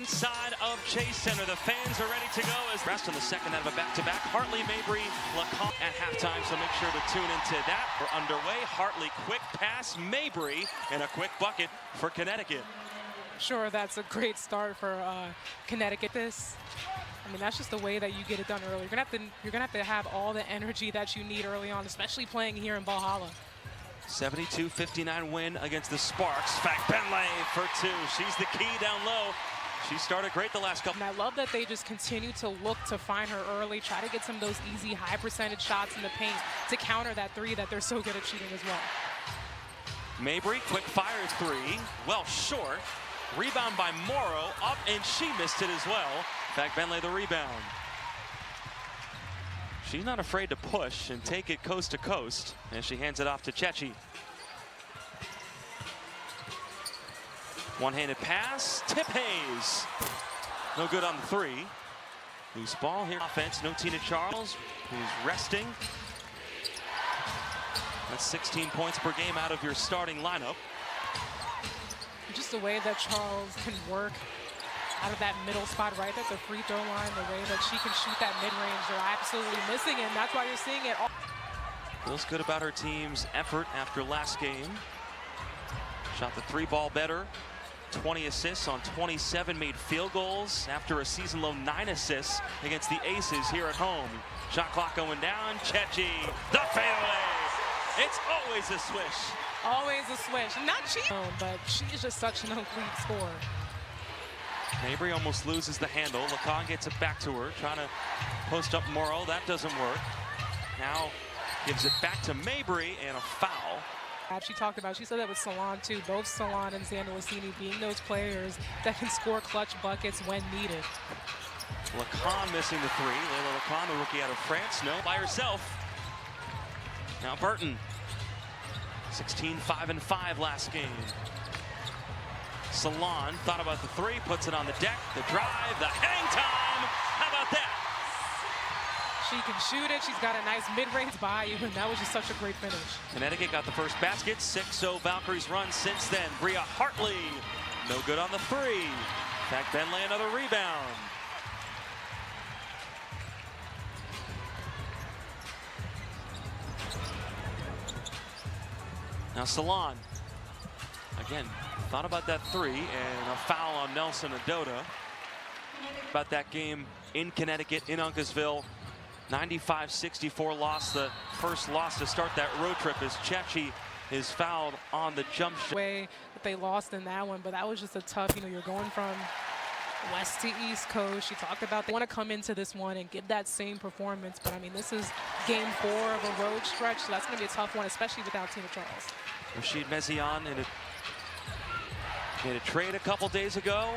inside of Chase Center. The fans are ready to go as rest in the second out of a back-to-back. Hartley, Mabry, Lacan at halftime, so make sure to tune into that. We're underway. Hartley, quick pass, Mabry, and a quick bucket for Connecticut. Sure, that's a great start for Connecticut. I mean, that's just the way that you get it done early. You're gonna have to have all the energy that you need early on, especially playing here in Valhalla. 72-59 win against the Sparks. Bentley for two. She's the key down low. She started great the last couple. And I love that they just continue to look to find her early, try to get some of those easy, high percentage shots in the paint to counter that three that they're so good at shooting as well. Mabry, quick fire three, well short. Rebound by Morrow, up, and she missed it as well. Bentley the rebound. She's not afraid to push and take it coast to coast, and she hands it off to Chechi. One-handed pass, Tip Hayes. No good on the three. Loose ball here. Offense, no Tina Charles, who's resting. That's 16 points per game out of your starting lineup. Just the way that Charles can work out of that middle spot right at the free throw line, the way that she can shoot that mid-range, they're absolutely missing it, and that's why you're seeing it all. Feels good about her team's effort after last game. Shot the three ball better. 20 assists on 27 made field goals after a season-low 9 assists against the Aces here at home. Shot clock going down. Chechi, the fadeaway. It's always a swish. Always a swish. Not cheap, but she is just such an elite scorer. Mabry almost loses the handle. Lacan gets it back to her, trying to post up Morrow. That doesn't work. Now gives it back to Mabry, and a foul. She talked about, she said that with Salon too, both Salon and Zandalicini being those players that can score clutch buckets when needed. Lacan missing the three. Layla Lacan, the rookie out of France, no, by herself. Now Burton, 16-5-5 last game. Salon thought about the three, puts it on the deck, the drive, the hang time. How about that? She can shoot it. She's got a nice mid-range by you, and that was just such a great finish. Connecticut got the first basket. 6-0 Valkyries run since then. Bria Hartley, no good on the three. Bentley, another rebound. Now Salon, again, thought about that three, and a foul on Nelson Adota. About that game in Connecticut, in Uncasville. 95-64 loss, the first loss to start that road trip as Chechi is fouled on the jump shot. Way that they lost in that one, but that was just a tough, you're going from west to east coast. She talked about they want to come into this one and give that same performance, but I mean, this is game 4 of a road stretch, so that's going to be a tough one, especially without Tina Charles. Rashid Mezion made a trade a couple days ago,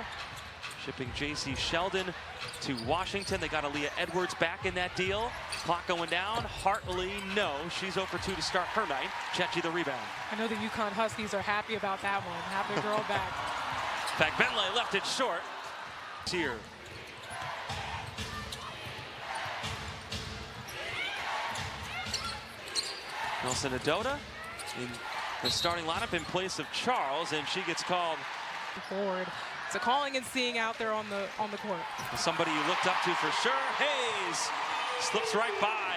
shipping J.C. Sheldon to Washington. They got Aaliyah Edwards back in that deal. Clock going down. Hartley, no. She's 0 for 2 to start her night. Chechi the rebound. I know the UConn Huskies are happy about that one. Have their girl back. In fact, Bentley left it short. Here. Nelson Adota in the starting lineup in place of Charles, and she gets called forward. It's a calling and seeing out there on the court. Somebody you looked up to for sure. Hayes slips right by.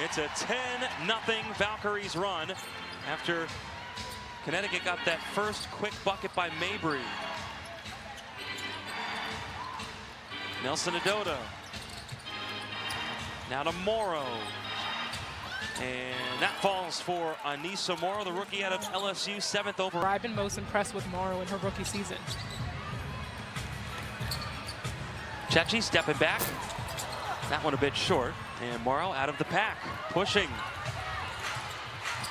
It's a 10-0 Valkyries run after Connecticut got that first quick bucket by Mabry. Nelson Adota. Now to Morrow. And that falls for Anissa Morrow, the rookie out of LSU, 7th overall. I've been most impressed with Morrow in her rookie season. Chechi stepping back. That one a bit short. And Morrow out of the pack, pushing.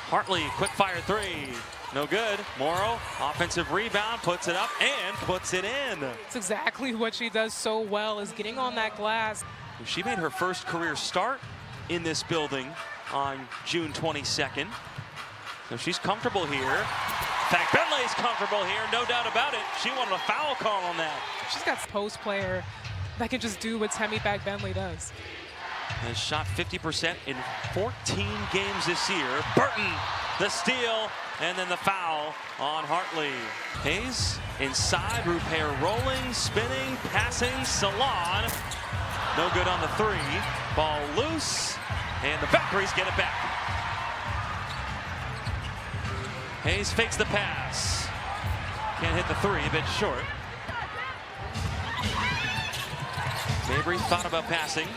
Hartley, quick fire three. No good. Morrow, offensive rebound, puts it up and puts it in. It's exactly what she does so well, is getting on that glass. She made her first career start in this building on June 22nd. So she's comfortable here. In fact, Bentley's comfortable here, no doubt about it. She wanted a foul call on that. She's got a post player that can just do what Temi Bentley does. Has shot 50% in 14 games this year. Burton the steal, and then the foul on Hartley. Hayes inside, Rupert rolling, spinning, passing, Salon. No good on the three. Ball loose, and the Valkyries get it back. Hayes fakes the pass. Can't hit the three, a bit short. Mabry thought about passing.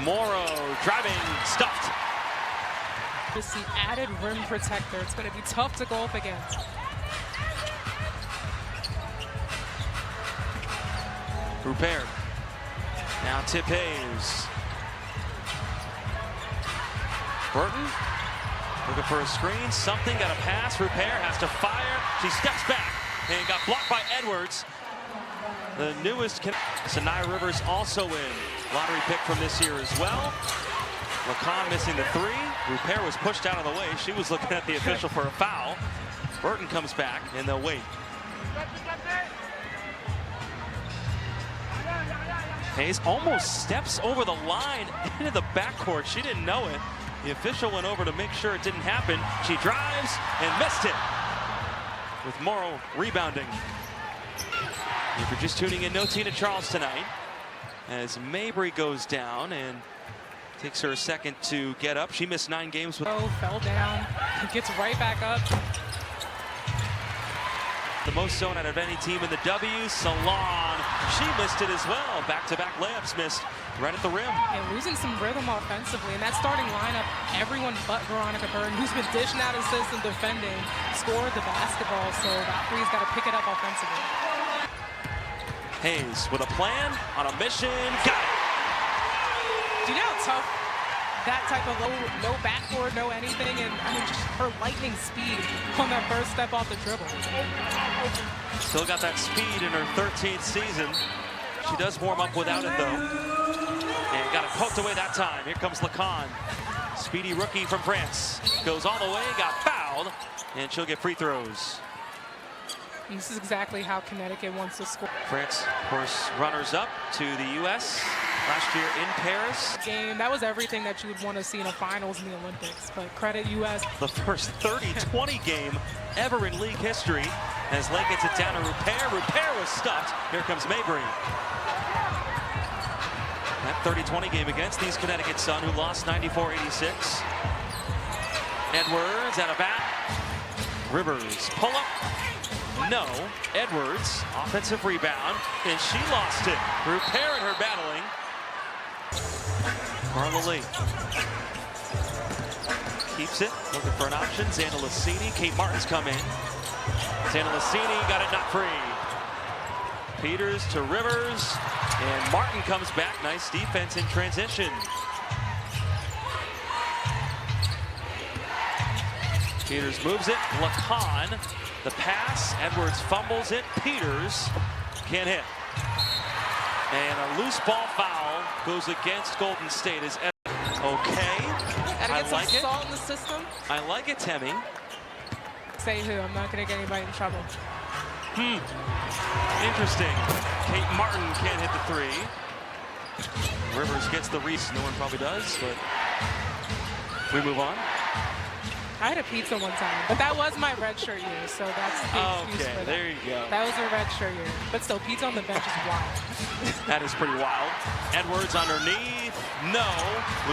Morrow driving, stuffed. Just the added rim protector. It's going to be tough to go up against. Rupert. Now tip Hayes. Burton looking for a screen. Something, got a pass. Rupert has to fire. She steps back and got blocked by Edwards. The newest. Sanaya Rivers also in. Lottery pick from this year as well. Lacan missing the three. Rupert was pushed out of the way. She was looking at the official for a foul. Burton comes back and they'll wait. Hayes almost steps over the line into the backcourt. She didn't know it. The official went over to make sure it didn't happen. She drives and missed it. With Morrow rebounding. If you're just tuning in, no Tina Charles tonight. As Mabry goes down and takes her a second to get up. She missed 9 games with. Oh, fell down. Gets right back up. The most zone out of any team in the W. Salon, she missed it as well. Back-to-back layups missed right at the rim. And losing some rhythm offensively. And that starting lineup, everyone but Veronica Burton, who's been dishing out assists and defending, scored the basketball. So Valkyries got to pick it up offensively. Hayes with a plan, on a mission, got it. Do you know how tough that type of low, no backboard, no anything, and I mean just her lightning speed on that first step off the dribble. Still got that speed in her 13th season. She does warm up without it though. And got it poked away that time. Here comes Lacan. Speedy rookie from France. Goes all the way, got fouled, and she'll get free throws. And this is exactly how Connecticut wants to score. France, of course, runners-up to the U.S. last year in Paris. Game, that was everything that you would want to see in a finals in the Olympics, but credit U.S. The first 30-20 game ever in league history as Lake gets it down to Rupert. Rupert was stuffed. Here comes Mabry. That 30-20 game against these Connecticut Sun who lost 94-86. Edwards out of bat. Rivers pull up. No. Edwards, offensive rebound, and she lost it. Rupert and her battling. Carla Lee keeps it, looking for an option. Xana Lassini, Kate Martin's come in. Xana Lassini got it not free. Peters to Rivers, and Martin comes back. Nice defense in transition. Peters moves it. Lacan, the pass. Edwards fumbles it. Peters can't hit. And a loose ball foul goes against Golden State. Is okay. I like it. Salt in the system. I like it, Temmie. Say who? I'm not going to get anybody in trouble. Interesting. Kate Martin can't hit the three. Rivers gets the reach. No one probably does, but we move on. I had a pizza one time, but that was my red shirt year, so that's the excuse for that. There you go. That was a red shirt year, but still, pizza on the bench is wild. That is pretty wild. Edwards underneath, no.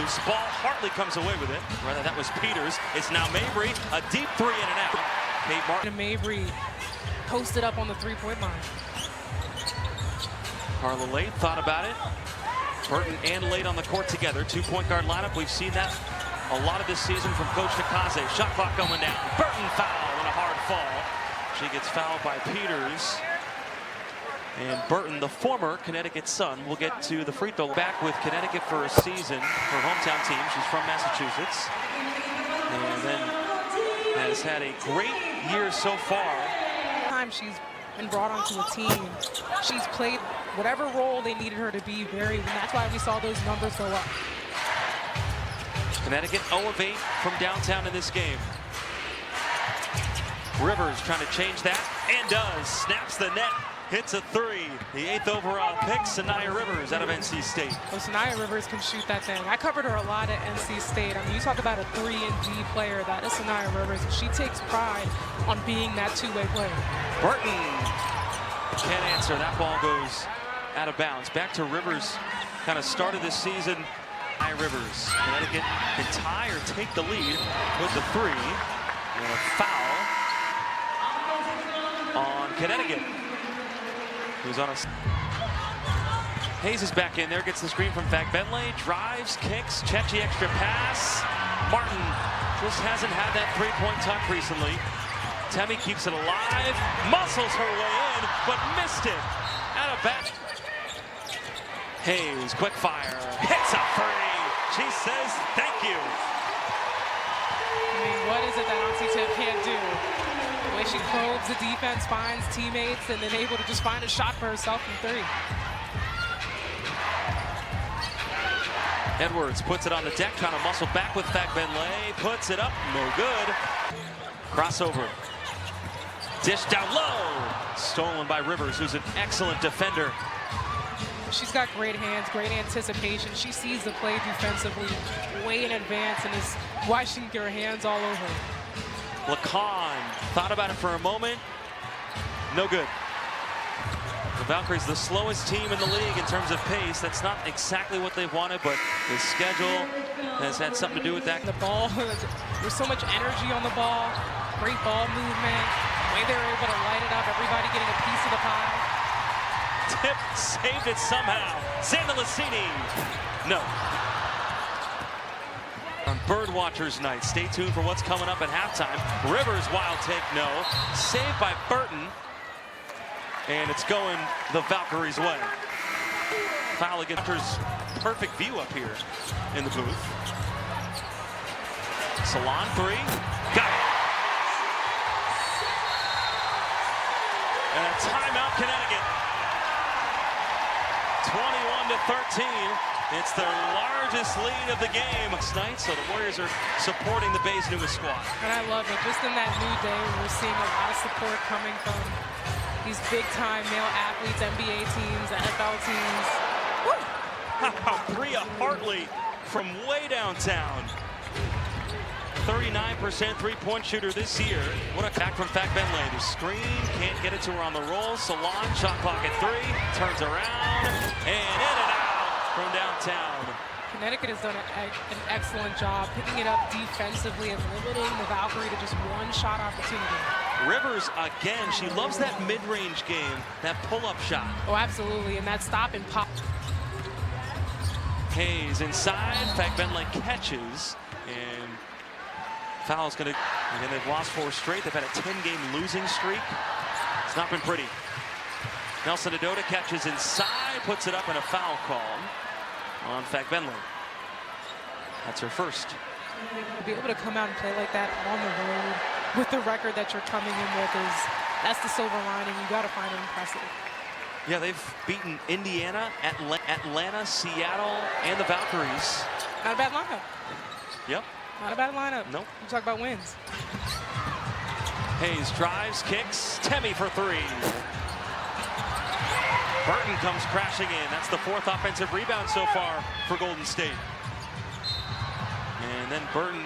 Loose ball, Hartley comes away with it. Rather, that was Peters. It's now Mabry, a deep three in and out. Kate Martin. And Mabry posted up on the three-point line. Carla Late thought about it. Burton and Late on the court together. 2-point guard lineup. We've seen that a lot of this season from Coach Nakaze. Shot clock going down. Burton foul and a hard fall. She gets fouled by Peters. And Burton, the former Connecticut Sun, will get to the free throw. Back with Connecticut for a season. Her hometown team. She's from Massachusetts. And then has had a great year so far. She's been brought onto a team. She's played whatever role they needed her to be and that's why we saw those numbers go up. Connecticut 0 of 8 from downtown in this game. Rivers trying to change that and does. Snaps the net hits a three. The 8th overall pick, Sanaya Rivers out of NC State. Well, Sanaya Rivers can shoot that thing. I covered her a lot at NC State. I mean, you talk about a 3-and-D player. That is Sanaya Rivers. And she takes pride on being that two-way player. Burton can't answer. That ball goes out of bounds. Back to Rivers. Kind of started this season. Rivers. Connecticut can tie or take the lead with the three. And a foul on Connecticut. Who's on a... Hayes is back in there, gets the screen from Fagbenle, drives, kicks, Chechi extra pass. Martin just hasn't had that three-point touch recently. Temi keeps it alive, muscles her way in, but missed it. Out of back. Hayes, quick fire, hits a three. She says thank you. I mean, what is it that Auntie Tip can't do? The way she probes the defense, finds teammates, and then able to just find a shot for herself from three. Edwards puts it on the deck, trying to muscle back with Fagbenle, puts it up, no good. Crossover. Dish down low. Stolen by Rivers, who's an excellent defender. She's got great hands, great anticipation. She sees the play defensively way in advance and is watching her hands all over. Lacan thought about it for a moment. No good. The Valkyries, the slowest team in the league in terms of pace. That's not exactly what they wanted, but the schedule has had something to do with that. The ball, there's so much energy on the ball. Great ball movement. The way they were able to light it up, everybody getting a piece of the pie. Tip saved it somehow. Zandalicini. No. On Birdwatchers night, stay tuned for what's coming up at halftime. Rivers wild take, no. Saved by Burton. And it's going the Valkyries' way. Foul against perfect view up here in the booth. Salon three. Got it. And a timeout, Connecticut. 21-13. It's their largest lead of the game tonight, so the Warriors are supporting the Bay's newest squad. And I love it. Just in that new day, we're seeing a lot of support coming from these big-time male athletes, NBA teams, NFL teams. Woo! Bria Hartley from way downtown. 39% three-point shooter this year. What a back from Fagbenle. The screen, can't get it to her on the roll. Salon, shot clock at 3, turns around, and in and out from downtown. Connecticut has done an excellent job picking it up defensively and limiting the Valkyrie to just one shot opportunity. Rivers, again, she loves that mid-range game, that pull-up shot. Oh, absolutely, and that stop and pop. Hayes inside, Fagbenle catches, and foul's gonna, again, they've lost 4 straight. They've had a 10-game losing streak. It's not been pretty. Nelson Adota catches inside, puts it up, and a foul call on Fagbenle. That's her first. To be able to come out and play like that on the road with the record that you're coming in with that's the silver lining. You got to find it impressive. Yeah, they've beaten Indiana, Atlanta, Seattle, and the Valkyries. Not a bad lineup. Yep. Not a bad lineup. Nope. You talk about wins. Hayes drives, kicks, Temi for 3. Burton comes crashing in. That's the 4th offensive rebound so far for Golden State. And then Burton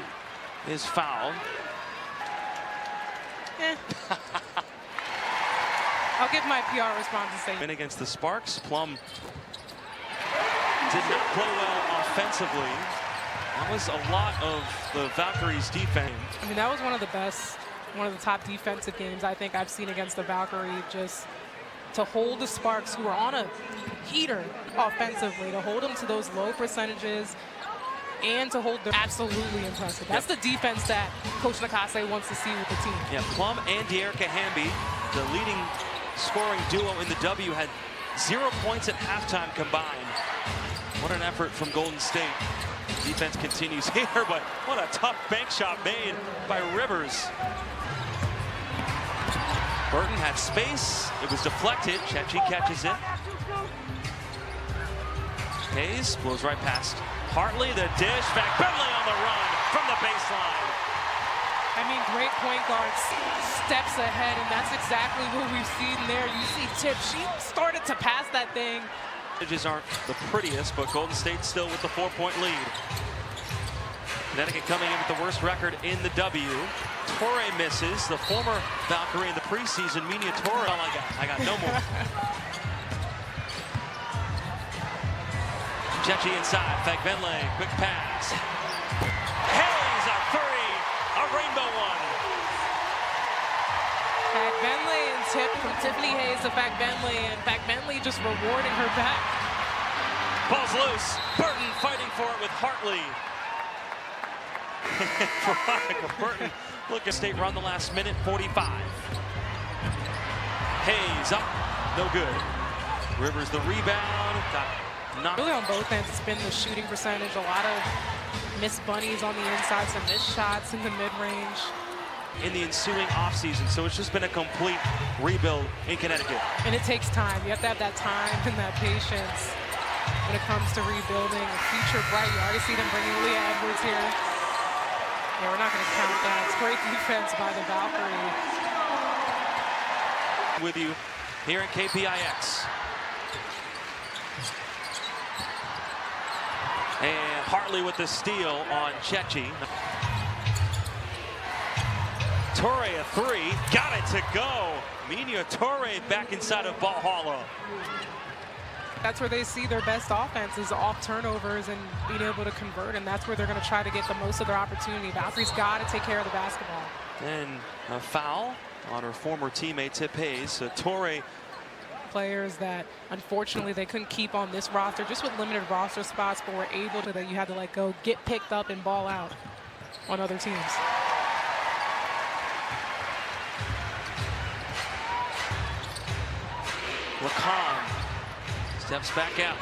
is fouled. I'll give my PR response the same. Win against the Sparks. Plum did not play well offensively. That was a lot of the Valkyries' defense. I mean, that was one of the best, one of the top defensive games I think I've seen against the Valkyrie. Just to hold the Sparks, who are on a heater offensively, to hold them to those low percentages and to hold them absolutely impressive. That's the defense that Coach Nakase wants to see with the team. Yeah, Plum and De'Erica Hamby, the leading scoring duo in the W, had 0 points at halftime combined. What an effort from Golden State. Defense continues here, but what a tough bank shot made by Rivers. Burton had space. It was deflected. Chechi catches it. Hayes blows right past Hartley. The dish. Fagbenle on the run from the baseline. I mean, great point guards, steps ahead, and that's exactly what we've seen there. You see Tip, she started to pass that thing. Edges aren't the prettiest, but Golden State still with the 4-point lead. Connecticut coming in with the worst record in the W. Torre misses. The former Valkyrie in the preseason, Minya Torre. Oh, I got no more. Chechi inside, Fagbenle, quick pass. Hayes, a three, a rainbow one. Fagbenle and Tip from Tiffany Hayes to Fagbenle, and Fagbenle just rewarding her back. Ball's loose. Burton fighting for it with Hartley. Veronica Burton, look at State run the last minute, 45. Hayes up, no good. Rivers the rebound. Really on both ends, it's been the shooting percentage. A lot of missed bunnies on the inside, some missed shots in the mid-range. In the ensuing offseason, so it's just been a complete rebuild in Connecticut. And it takes time. You have to have that time and that patience when it comes to rebuilding. A future bright. You already see them bringing Leah Edwards here. Yeah, we're not going to count that. It's great defense by the Valkyries. With you here at KPIX. And Hartley with the steal on Chechi. Torre a three, got it to go. Minya Torre back inside of ball hauler. That's where they see their best offense is off turnovers and being able to convert, and that's where they're going to try to get the most of their opportunity. Valkyries got to take care of the basketball. And a foul on her former teammate Tip Hayes. So Torre. Players that unfortunately they couldn't keep on this roster, just with limited roster spots, but were able to, that you had to let go, get picked up and ball out on other teams. Lacan steps back out.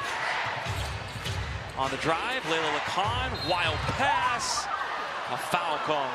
On the drive, Layla Lacan, wild pass, a foul call.